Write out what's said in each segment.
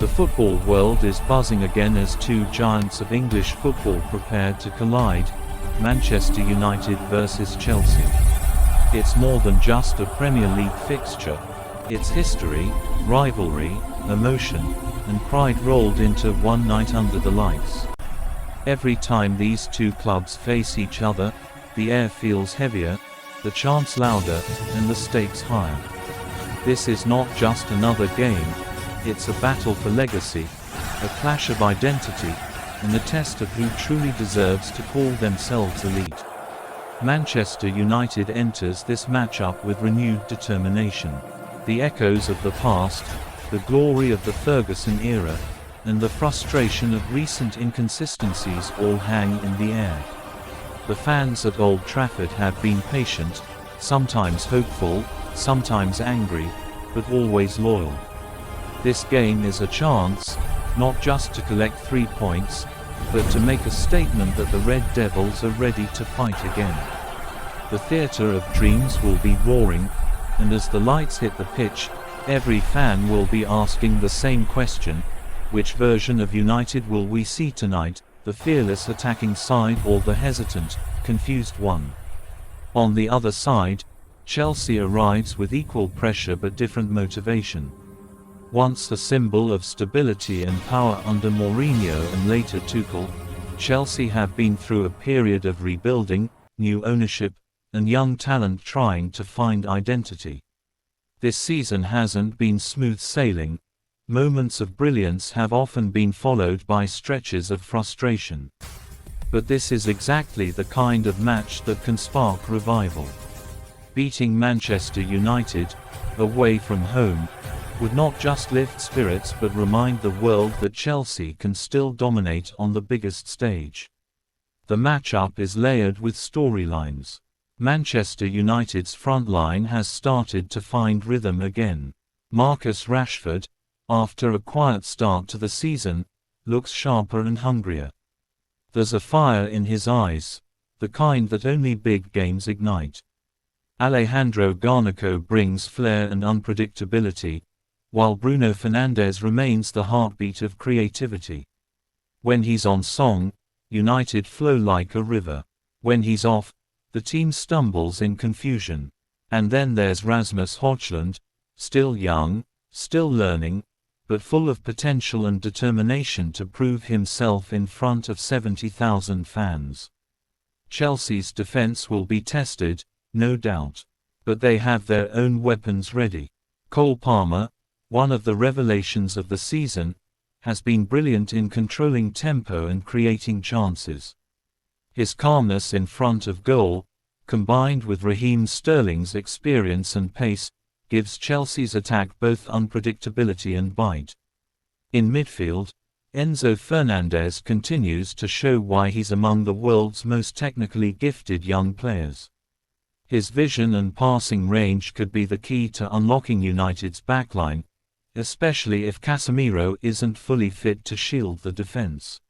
The football world is buzzing again as two giants of English football prepare to collide, Manchester United versus Chelsea. It's more than just a Premier League fixture. It's history, rivalry, emotion, and pride rolled into one night under the lights. Every time these two clubs face each other, the air feels heavier, the chants louder, and the stakes higher. This is not just another game. It's a battle for legacy, a clash of identity, and a test of who truly deserves to call themselves elite. Manchester United enters this matchup with renewed determination. The echoes of the past, the glory of the Ferguson era, and the frustration of recent inconsistencies all hang in the air. The fans at Old Trafford have been patient, sometimes hopeful, sometimes angry, but always loyal. This game is a chance, not just to collect 3 points, but to make a statement that the Red Devils are ready to fight again. The theatre of dreams will be roaring, and as the lights hit the pitch, every fan will be asking the same question: which version of United will we see tonight, the fearless attacking side or the hesitant, confused one? On the other side, Chelsea arrives with equal pressure but different motivation. Once a symbol of stability and power under Mourinho and later Tuchel, Chelsea have been through a period of rebuilding, new ownership, and young talent trying to find identity. This season hasn't been smooth sailing. Moments of brilliance have often been followed by stretches of frustration. But this is exactly the kind of match that can spark revival. Beating Manchester United, away from home, would not just lift spirits but remind the world that Chelsea can still dominate on the biggest stage. The matchup is layered with storylines. Manchester United's front line has started to find rhythm again. Marcus Rashford, after a quiet start to the season, looks sharper and hungrier. There's a fire in his eyes, the kind that only big games ignite. Alejandro Garnacho brings flair and unpredictability, while Bruno Fernandes remains the heartbeat of creativity. When he's on song, United flow like a river. When he's off, the team stumbles in confusion. And then there's Rasmus Højlund, still young, still learning, but full of potential and determination to prove himself in front of 70,000 fans. Chelsea's defense will be tested, no doubt. But they have their own weapons ready. Cole Palmer, one of the revelations of the season, has been brilliant in controlling tempo and creating chances. His calmness in front of goal, combined with Raheem Sterling's experience and pace, gives Chelsea's attack both unpredictability and bite. In midfield, Enzo Fernandez continues to show why he's among the world's most technically gifted young players. His vision and passing range could be the key to unlocking United's backline, especially if Casemiro isn't fully fit to shield the defense.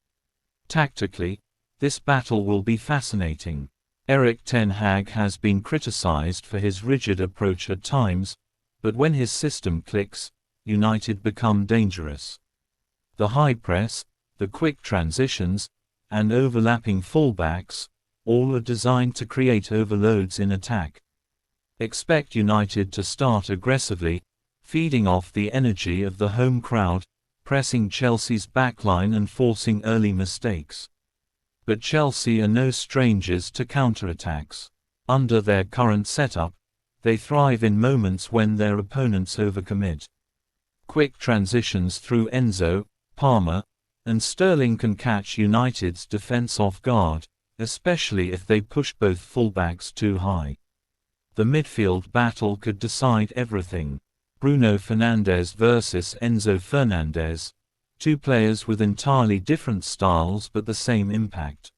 Tactically, this battle will be fascinating. Erik ten Hag has been criticized for his rigid approach at times, but when his system clicks, United become dangerous. The high press, the quick transitions, and overlapping fullbacks, all are designed to create overloads in attack. Expect United to start aggressively, feeding off the energy of the home crowd, pressing Chelsea's backline and forcing early mistakes. But Chelsea are no strangers to counterattacks. Under their current setup, they thrive in moments when their opponents overcommit. Quick transitions through Enzo, Palmer, and Sterling can catch United's defense off guard, especially if they push both fullbacks too high. The midfield battle could decide everything. Bruno Fernandes versus Enzo Fernandez, two players with entirely different styles but the same impact.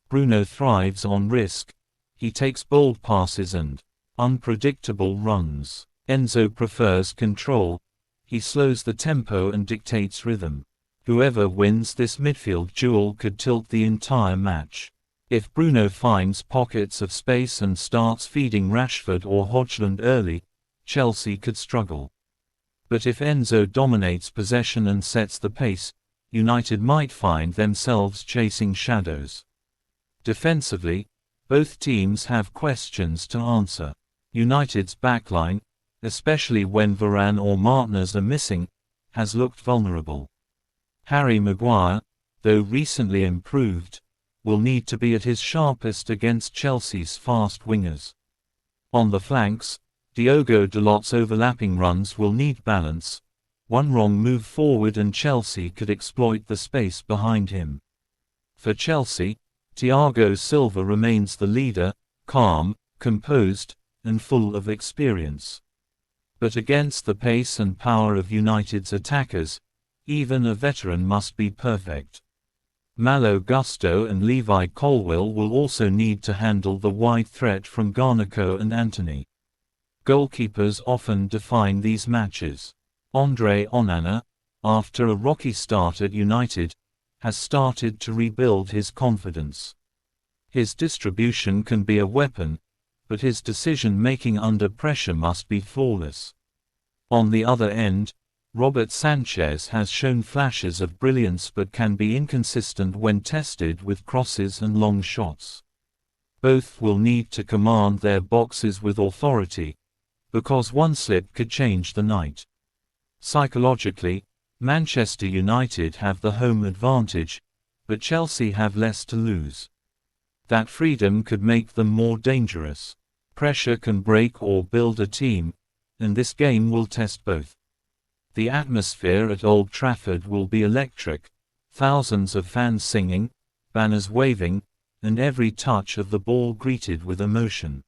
Bruno thrives on risk. He takes bold passes and unpredictable runs. Enzo prefers control. He slows the tempo and dictates rhythm. Whoever wins this midfield duel could tilt the entire match. If Bruno finds pockets of space and starts feeding Rashford or Højlund early, Chelsea could struggle. But if Enzo dominates possession and sets the pace, United might find themselves chasing shadows. Defensively, both teams have questions to answer. United's backline, especially when Varane or Martinez are missing, has looked vulnerable. Harry Maguire, though recently improved, will need to be at his sharpest against Chelsea's fast wingers. On the flanks, Diogo Dalot's overlapping runs will need balance. One wrong move forward and Chelsea could exploit the space behind him. For Chelsea, Thiago Silva remains the leader, calm, composed, and full of experience. But against the pace and power of United's attackers, even a veteran must be perfect. Malo Gusto and Levi Colwill will also need to handle the wide threat from Garnacho and Antony. Goalkeepers often define these matches. Andre Onana, after a rocky start at United, has started to rebuild his confidence. His distribution can be a weapon, but his decision-making under pressure must be flawless. On the other end, Robert Sanchez has shown flashes of brilliance but can be inconsistent when tested with crosses and long shots. Both will need to command their boxes with authority, because one slip could change the night. Psychologically, Manchester United have the home advantage, but Chelsea have less to lose. That freedom could make them more dangerous. Pressure can break or build a team, and this game will test both. The atmosphere at Old Trafford will be electric, thousands of fans singing, banners waving, and every touch of the ball greeted with emotion.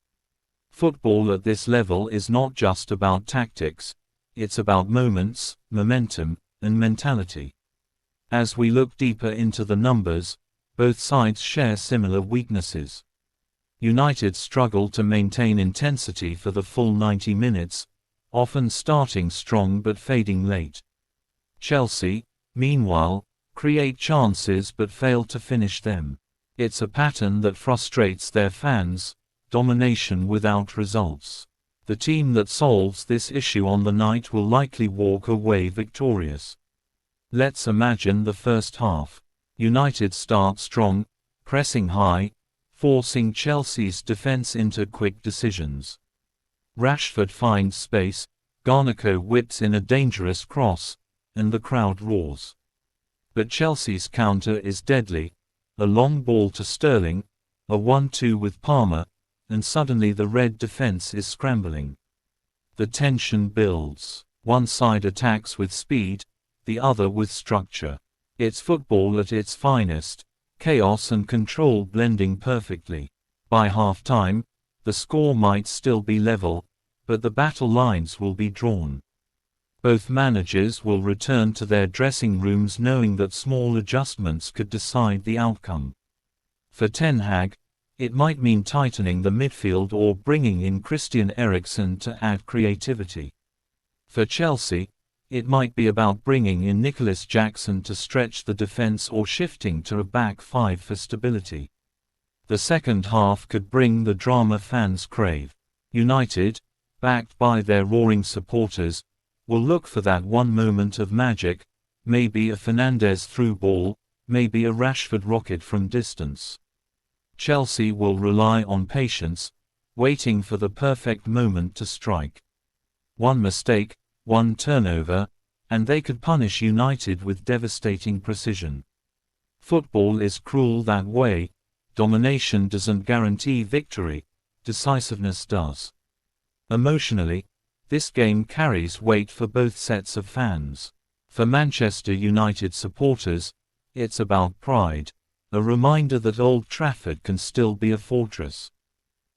Football at this level is not just about tactics, it's about moments, momentum, and mentality. As we look deeper into the numbers, both sides share similar weaknesses. United struggle to maintain intensity for the full 90 minutes, often starting strong but fading late. Chelsea, meanwhile, create chances but fail to finish them. It's a pattern that frustrates their fans, domination without results. The team that solves this issue on the night will likely walk away victorious. Let's imagine the first half. United start strong, pressing high, forcing Chelsea's defense into quick decisions. Rashford finds space, Garnacho whips in a dangerous cross, and the crowd roars. But Chelsea's counter is deadly, a long ball to Sterling, a 1-2 with Palmer, and suddenly the red defense is scrambling. The tension builds. One side attacks with speed, the other with structure. It's football at its finest, chaos and control blending perfectly. By half-time, the score might still be level, but the battle lines will be drawn. Both managers will return to their dressing rooms knowing that small adjustments could decide the outcome. For Ten Hag, it might mean tightening the midfield or bringing in Christian Eriksen to add creativity. For Chelsea, it might be about bringing in Nicholas Jackson to stretch the defense or shifting to a back five for stability. The second half could bring the drama fans crave. United, backed by their roaring supporters, will look for that one moment of magic, maybe a Fernandes through ball, maybe a Rashford rocket from distance. Chelsea will rely on patience, waiting for the perfect moment to strike. One mistake, one turnover, and they could punish United with devastating precision. Football is cruel that way. Domination doesn't guarantee victory, decisiveness does. Emotionally, this game carries weight for both sets of fans. For Manchester United supporters, it's about pride, a reminder that Old Trafford can still be a fortress.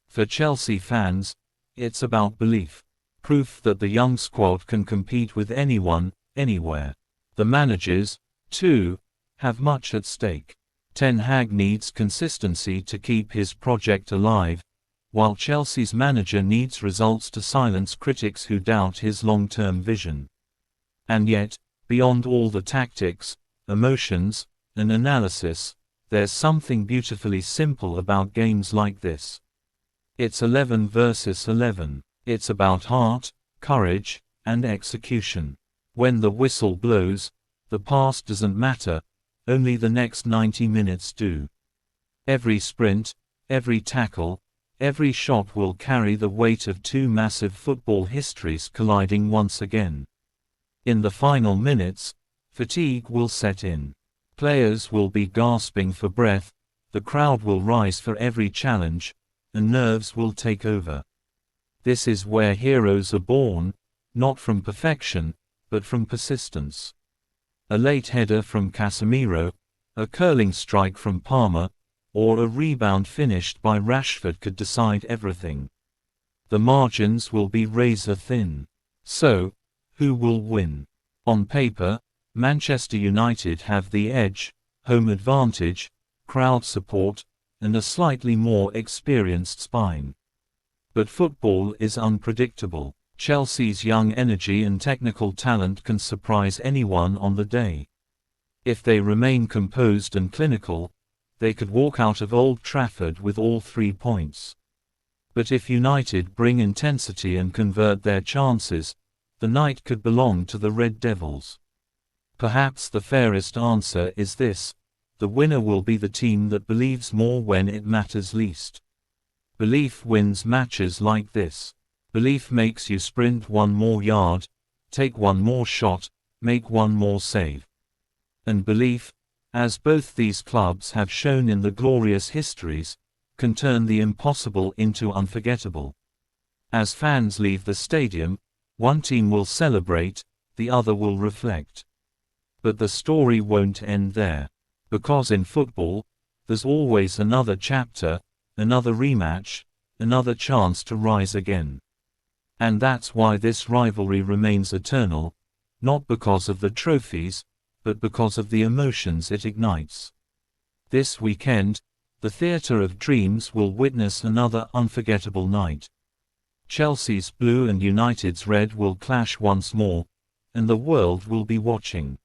For Chelsea fans, it's about belief, proof that the young squad can compete with anyone, anywhere. The managers, too, have much at stake. Ten Hag needs consistency to keep his project alive, while Chelsea's manager needs results to silence critics who doubt his long-term vision. And yet, beyond all the tactics, emotions, and analysis, there's something beautifully simple about games like this. It's 11 versus 11. It's about heart, courage, and execution. When the whistle blows, the past doesn't matter, only the next 90 minutes do. Every sprint, every tackle, every shot will carry the weight of two massive football histories colliding once again. In the final minutes, fatigue will set in. Players will be gasping for breath, the crowd will rise for every challenge, and nerves will take over. This is where heroes are born, not from perfection, but from persistence. A late header from Casemiro, a curling strike from Palmer, or a rebound finished by Rashford could decide everything. The margins will be razor thin. So, who will win? On paper, Manchester United have the edge, home advantage, crowd support, and a slightly more experienced spine. But football is unpredictable. Chelsea's young energy and technical talent can surprise anyone on the day. If they remain composed and clinical, they could walk out of Old Trafford with all 3 points. But if United bring intensity and convert their chances, the night could belong to the Red Devils. Perhaps the fairest answer is this: the winner will be the team that believes more when it matters least. Belief wins matches like this. Belief makes you sprint one more yard, take one more shot, make one more save. And belief, as both these clubs have shown in the glorious histories, can turn the impossible into unforgettable. As fans leave the stadium, one team will celebrate, the other will reflect. But the story won't end there. Because in football, there's always another chapter, another rematch, another chance to rise again. And that's why this rivalry remains eternal, not because of the trophies, but because of the emotions it ignites. This weekend, the Theatre of Dreams will witness another unforgettable night. Chelsea's blue and United's red will clash once more, and the world will be watching.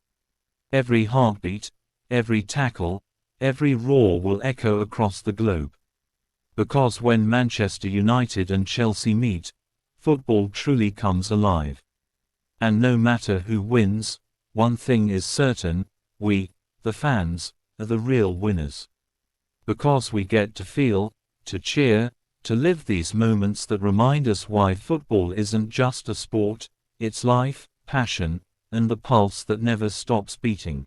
Every heartbeat, every tackle, every roar will echo across the globe. Because when Manchester United and Chelsea meet, football truly comes alive. And no matter who wins, one thing is certain: we, the fans, are the real winners. Because we get to feel, to cheer, to live these moments that remind us why football isn't just a sport, it's life, passion, and the pulse that never stops beating.